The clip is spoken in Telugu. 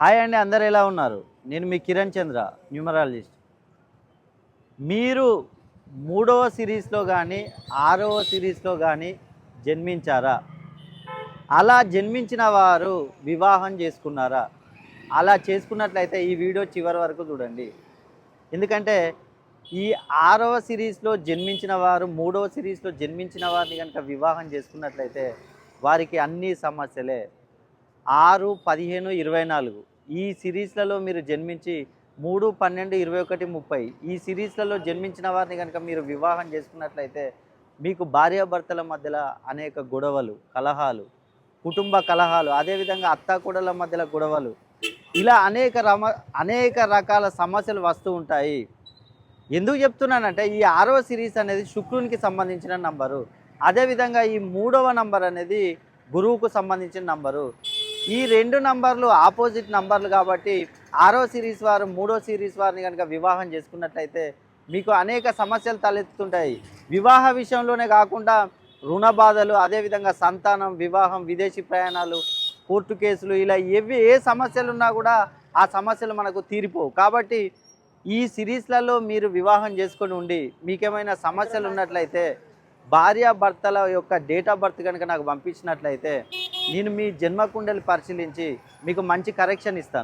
హాయ్ అండి, అందరు ఎలా ఉన్నారు? నేను మీ కిరణ్ చంద్ర, న్యూమరాలజిస్ట్. మీరు మూడవ సిరీస్లో కానీ ఆరవ సిరీస్లో కానీ జన్మించారా? అలా జన్మించిన వారు వివాహం చేసుకున్నారా? అలా చేసుకున్నట్లయితే ఈ వీడియో చివరి వరకు చూడండి. ఎందుకంటే ఈ ఆరవ సిరీస్లో జన్మించిన వారు మూడవ సిరీస్లో జన్మించిన వారిని కనుక వివాహం చేసుకున్నట్లయితే వారికి అన్ని సమస్యలే. 6, 15, 24 ఈ సిరీస్లలో మీరు జన్మించి 3, 12, 21, 30 ఈ సిరీస్లలో జన్మించిన వారిని కనుక మీరు వివాహం చేసుకున్నట్లయితే మీకు భార్యాభర్తల మధ్యలో అనేక గొడవలు, కలహాలు, కుటుంబ కలహాలు, అదేవిధంగా అత్తాకోడళ్ళ మధ్యలో గొడవలు, ఇలా అనేక రకాల సమస్యలు వస్తూ ఉంటాయి. ఎందుకు చెప్తున్నానంటే ఈ 6వ సిరీస్ అనేది శుక్రునికి సంబంధించిన నంబరు, అదేవిధంగా ఈ 3వ నంబర్ అనేది గురువుకు సంబంధించిన నంబరు. ఈ 2 నంబర్లు ఆపోజిట్ నంబర్లు కాబట్టి 6వ సిరీస్ వారు 3వ సిరీస్ వారిని కనుక వివాహం చేసుకున్నట్లయితే మీకు అనేక సమస్యలు తలెత్తుతుంటాయి. వివాహ విషయంలోనే కాకుండా రుణ బాధలు, అదేవిధంగా సంతానం, వివాహం, విదేశీ ప్రయాణాలు, కోర్టు కేసులు, ఇలా ఏ సమస్యలు ఉన్నా కూడా ఆ సమస్యలు మనకు తీరిపోవు. కాబట్టి ఈ సిరీస్లలో మీరు వివాహం చేసుకొని ఉండి మీకేమైనా సమస్యలు ఉన్నట్లయితే భార్యాభర్తల యొక్క డేట్ ఆఫ్ బర్త్ కనుక నాకు పంపించినట్లయితే నేను మీ జన్మకుండలి పరిశీలించి మీకు మంచి కరెక్షన్ ఇస్తాను.